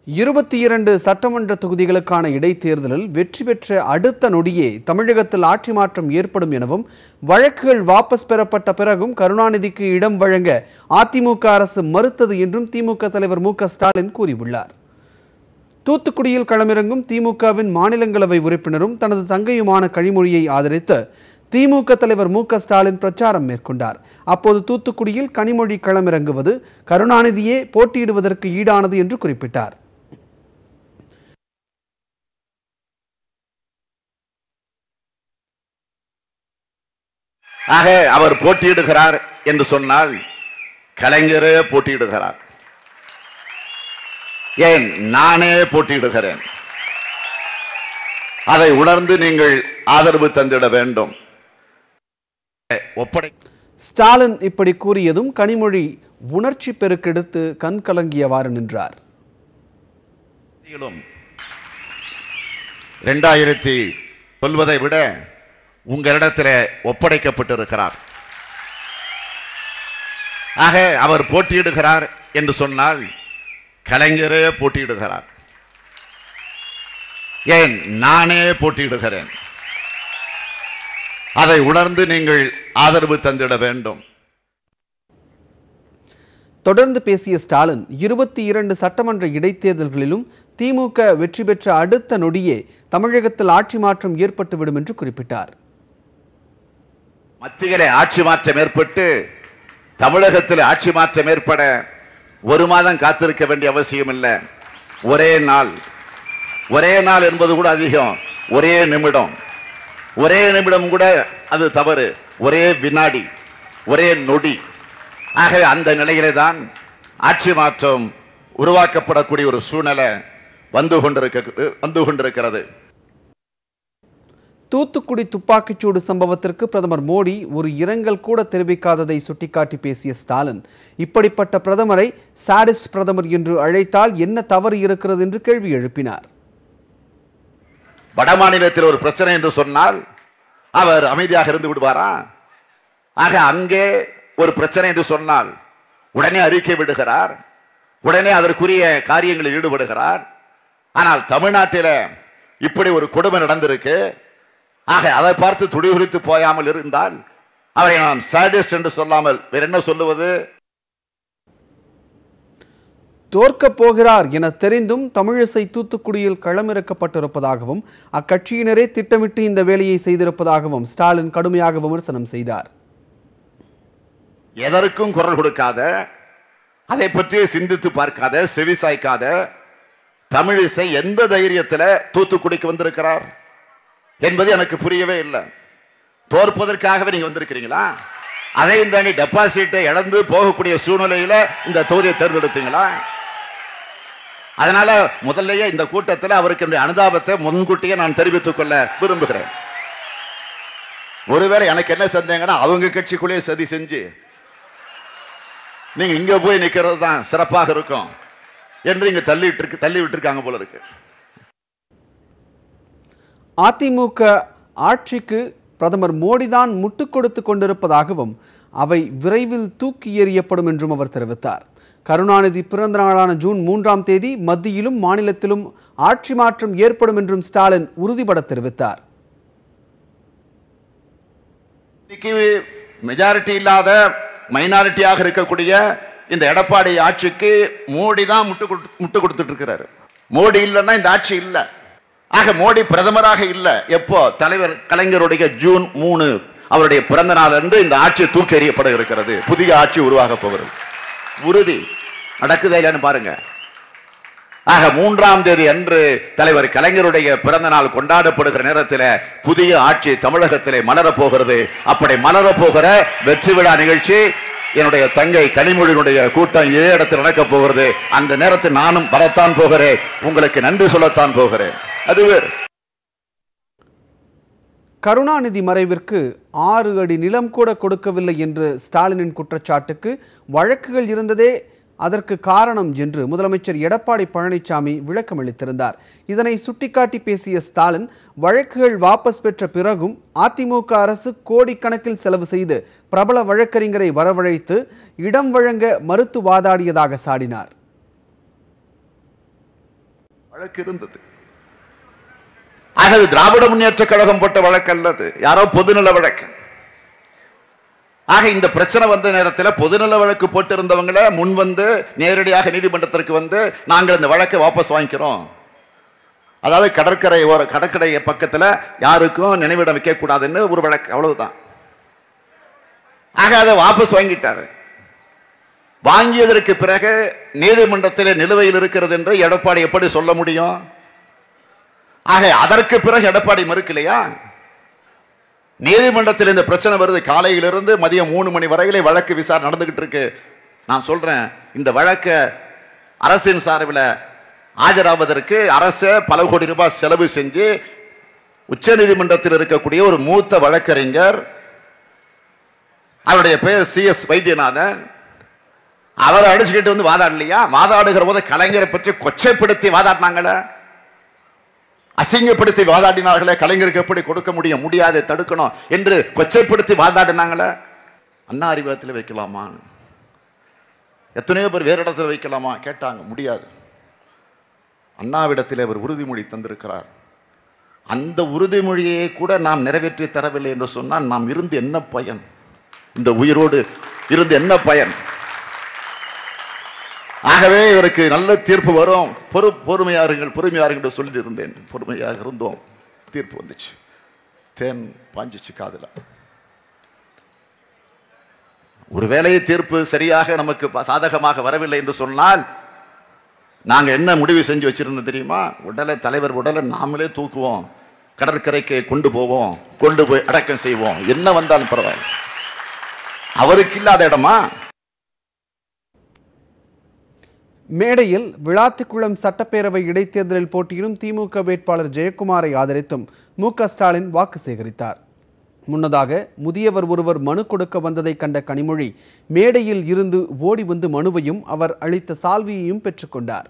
22 சட்டமன்ற தொகுதிகளுக்கான இடைத்தேர்தலில் வெற்றி பெற்ற அடுத்த நொடியே தமிழகத்தில் ஆட்சி மாற்றம் ஏற்படும் எனவும் வழக்குகள் வாபஸ் பெறப்பட்ட பிறகும் கருணாநிதிக்கு இடம் வழங்க அதிமுக அரசு மறுத்தது என்றும் திமுக தலைவர் மு.க. ஸ்டாலின் கூறியுள்ளார். தூத்துக்குடியில் களமிறங்கும் திமுகவின் மாநிலங்களவை உறுப்பினரும் தனது தங்கையுமான கனிமொழியை ஆதரித்து திமுக தலைவர் மு.க. ஸ்டாலின் பிரச்சாரம் மேற்கொண்டார். அப்போது தூத்துக்குடியில் கனிமொழி களமிறங்குவது கருணாநிதியே போட்டியிடுவதற்கு ஈடானது என்று குறிப்பிட்டார். ஆக அவர் போட்டியிடுகிறார் என்று சொன்னால் கலைஞரே போட்டியிடுகிறார். ஏன் நானே போட்டியிடுகிறேன். அதை உணர்ந்து நீங்கள் ஆதரவு தந்திட வேண்டும். ஸ்டாலின் இப்படி கூறியதும் கனிமொழி உணர்ச்சி பெருக்கெடுத்து கண் கலங்கியவாறு நின்றார். 2000 சொல்வதை விட உங்களிடத்தில் ஒப்படைக்கப்பட்டிருக்கிறார். ஆக அவர் போட்டியிடுகிறார் என்று சொன்னால் கலைஞரே போட்டியிடுகிறார். ஏன் நானே போட்டியிடுகிறேன். அதை உணர்ந்து நீங்கள் ஆதரவு தந்திட வேண்டும். தொடர்ந்து பேசிய ஸ்டாலின் 22 சட்டமன்ற இடைத்தேர்தல்களிலும் திமுக வெற்றி பெற்ற அடுத்த நொடியே தமிழகத்தில் ஆட்சி மாற்றம் ஏற்பட்டுவிடும் என்று குறிப்பிட்டார். மத்தியிலே ஆட்சி மாற்றம் ஏற்பட்டு தமிழகத்தில் ஆட்சி மாற்றம் ஏற்பட ஒரு மாதம் காத்திருக்க வேண்டிய அவசியம் இல்லை. ஒரே நாள் என்பது கூட அதிகம். ஒரே நிமிடம் கூட அது தவறு. ஒரே வினாடி, ஒரே நொடி. ஆகவே அந்த நிலையிலே தான் ஆட்சி மாற்றம் உருவாக்கப்படக்கூடிய ஒரு சூழ்நிலை வந்து கொண்டிருக்கிறது. தூத்துக்குடி துப்பாக்கிச்சூடு சம்பவத்திற்கு பிரதமர் மோடி ஒரு இரங்கல் கூட தெரிவிக்காததை சுட்டிக்காட்டி பேசிய ஸ்டாலின் இப்படிப்பட்ட பிரதமரை சாடிஸ்ட் பிரதமர் என்று அழைத்தால் என்ன தவறு இருக்கிறது என்று கேள்வி எழுப்பினார். வட மாநிலத்தில் ஒரு பிரச்சனை என்று சொன்னால் அவர் அமைதியாக இருந்து விடுவாரா? ஆக அங்கே ஒரு பிரச்சனை என்று சொன்னால் உடனே அறிக்கை விடுகிறார், உடனே அதற்குரிய காரியங்களில் ஈடுபடுகிறார். ஆனால் தமிழ்நாட்டில் இப்படி ஒரு கொடுமை நடந்திருக்கு. ஆக அதை பார்த்து துடிதுடித்து போயாமல் இருந்தால் அவரை நாம் சாடிஸ்ட் என்று சொல்லாமல் வேற என்ன சொல்லுவது? தோற்கப் போகிறார் என தெரிந்தும் தமிழிசை தூத்துக்குடியில் களமிறக்கப்பட்டிருப்பதாகவும் அக்கட்சியினரே திட்டமிட்டு இந்த வேலையை செய்திருப்பதாகவும் ஸ்டாலின் கடுமையாக விமர்சனம் செய்தார். எதற்கும் குரல் கொடுக்காத, அதை பற்றி சிந்தித்து பார்க்காத, செவிசாய்க்காத தமிழிசை எந்த தைரியத்தில் தூத்துக்குடிக்கு வந்திருக்கிறார் என்பது எனக்கு புரியவே இல்லை. தோற்பதற்காகவே நீங்க வந்திருக்கிறீங்களா? அதையும் தாண்டி டெபாசிட்டை இழந்து போகக்கூடிய சூழ்நிலையில இந்த தொகுதியை தேர்ந்தெடுத்தீங்களா? அதனால முதல்லயே இந்த கூட்டத்தில் அவருக்கு அனுதாபத்தை முன்கூட்டியே நான் தெரிவித்துக் கொள்ள விரும்புகிறேன். ஒருவேளை எனக்கு என்ன சந்தேகம்னா அவங்க கட்சிக்குள்ளேயே சதி செஞ்சு நீங்க இங்க போய் நிக்கிறது தான் சிறப்பாக இருக்கும் என்று இங்க தள்ளி விட்டுருக்காங்க போல இருக்கு. அதிமுக ஆட்சிக்கு பிரதமர் மோடி தான் முட்டுக் கொடுத்து கொண்டிருப்பதாகவும் அவை விரைவில் தூக்கி எறியப்படும் என்றும் அவர் தெரிவித்தார். கருணாநிதி பிறந்த நாளான ஜூன் 3ஆம் தேதி மத்தியிலும் மாநிலத்திலும் ஆட்சி மாற்றம் ஏற்படும் என்றும் ஸ்டாலின் உறுதிபட தெரிவித்தார். மெஜாரிட்டி இல்லாத மைனாரிட்டியாக இருக்கக்கூடிய இந்த எடப்பாடி ஆட்சிக்கு மோடி தான் முட்டு கொடுத்துட்டு இருக்கிறாரு. மோடி இல்லைன்னா இந்த ஆட்சி இல்லை. ஆக மோடி பிரதமராக இல்ல. எப்போ? தலைவர் கலைஞருடைய ஜூன் 3 அவருடைய பிறந்த நாள் அன்று இந்த ஆட்சி தூக்கி எறியப்பட இருக்கிறது. புதிய ஆட்சி உருவாக போகிறது. உறுதி நடக்குதா இல்லைன்னு பாருங்க. ஆக 3ஆம் தேதி அன்று தலைவர் கலைஞருடைய பிறந்த நாள் கொண்டாடப்படுகிற நேரத்தில் புதிய ஆட்சி தமிழகத்திலே மலரப் போகிறது. அப்படி மலரப் போகிற வெற்றி விழா நிகழ்ச்சி என்னுடைய தங்கை கனிமொழியினுடைய கூட்டம் இதே இடத்தில் நடக்கப் போகிறது. அந்த நேரத்தில் நானும் வரத்தான் போகிறேன், உங்களுக்கு நன்றி சொல்லத்தான் போகிறேன். கருணாநிதி மறைவிற்கு 6 அடி நிலம் கூட கொடுக்கவில்லை என்று ஸ்டாலினின் குற்றச்சாட்டுக்கு வழக்குகள் இருந்ததே அதற்கு காரணம் என்று முதலமைச்சர் எடப்பாடி பழனிசாமி விளக்கமளித்திருந்தார். இதனை சுட்டிக்காட்டி பேசிய ஸ்டாலின் வழக்குகள் வாபஸ் பெற்ற பிறகும் அதிமுக அரசு கோடிக்கணக்கில் செலவு செய்து பிரபல வழக்கறிஞரை வரவழைத்து இடம் வழங்க மறுத்து வாதாடியதாக சாடினார். வழக்கு இருந்தது. ஆக அது திராவிட முன்னேற்ற கழகம் போட்ட வழக்கு அல்லது, யாரோ பொதுநல வழக்கு. ஆக இந்த பிரச்சனை வந்த நேரத்தில் பொதுநல வழக்கு போட்டு இருந்தவங்களை முன் வந்து நேரடியாக நீதிமன்றத்திற்கு வந்து நாங்கள் இந்த வழக்கை வாபஸ் வாங்கிக்கிறோம், அதாவது கடற்கரை பக்கத்தில் யாருக்கும் நினைவிடம் வைக்க கூடாதுன்னு ஒரு வழக்கு, அவ்வளவுதான். ஆக அதை வாபஸ் வாங்கிட்டாரு. வாங்கியதற்கு பிறகு நீதிமன்றத்தில் நிலுவையில் இருக்கிறது என்று எடப்பாடி எப்படி சொல்ல முடியும்? ஆக அதற்கு பிறகு எடப்பாடி மறுக்கலையா? நீதிமன்றத்தில் இந்த பிரச்சனை வருது, காலையிலிருந்து மதியம் 3 மணி வரையிலே வழக்கு விசாரணை நடந்துகிட்டு இருக்கு. நான் சொல்றேன், இந்த வழக்க அரசின் சார்பில் ஆஜராவதற்கு அரசு பல கோடி ரூபாய் செலவு செஞ்சு உச்ச நீதிமன்றத்தில் இருக்கக்கூடிய ஒரு மூத்த வழக்கறிஞர், அவருடைய பெயர் CS வைத்தியநாதன், அவரை அடிச்சுக்கிட்டு வந்து வாதாடலையா? வாதாடுகிற போது கலைஞரை பற்றி கொச்சைப்படுத்தி வாதாடினாங்களே, அசிங்கப்படுத்தி வாதாடினார்களே, கலைஞருக்கு எப்படி கொடுக்க முடியும், முடியாது, தடுக்கணும் என்று கொச்சைப்படுத்தி வாதாடினாங்களே. அண்ணா அறிவாலயத்தில் வைக்கலாமா? எத்தனையோ பேர் வேறு இடத்துல வைக்கலாமா கேட்டாங்க, முடியாது. அண்ணாவிடத்தில் அவர் உறுதிமொழி தந்திருக்கிறார். அந்த உறுதிமொழியை கூட நாம் நிறைவேற்றி தரவில்லை என்று சொன்னால் நாம் இருந்து என்ன பயன்? இந்த உயிரோடு இருந்து என்ன பயன்? ஆகவே இவருக்கு நல்ல தீர்ப்பு வரும், பொறுமையாருங்கள் சொல்லி இருந்தேன். பொறுமையாக இருந்தோம், தீர்ப்பு வந்துச்சு, தேன் பாஞ்சிச்சு காதுல. ஒருவேளை தீர்ப்பு சரியாக நமக்கு சாதகமாக வரவில்லை என்று சொன்னால் நாங்க என்ன முடிவு செஞ்சு வச்சிருந்தோம் தெரியுமா? தலைவர் உடலை நாமளே தூக்குவோம், கடற்கரைக்கு கொண்டு போவோம், கொண்டு போய் அடக்கம் செய்வோம், என்ன வந்தாலும் பரவாயில்லை. அவருக்கு இல்லாத இடமா? மேடையில் விளாத்திக்குளம் சட்டப்பேரவை இடைத்தேர்தலில் போட்டியிடும் திமுக வேட்பாளர் ஜெயக்குமாரை ஆதரித்தும் மு.க. ஸ்டாலின் வாக்கு சேகரித்தார். முன்னதாக முதியவர் ஒருவர் மனு கொடுக்க வந்ததை கண்ட கனிமொழி மேடையில் இருந்து ஓடி வந்து மனுவையும் அவர் அளித்த சால்வியையும் பெற்றுக்கொண்டார்.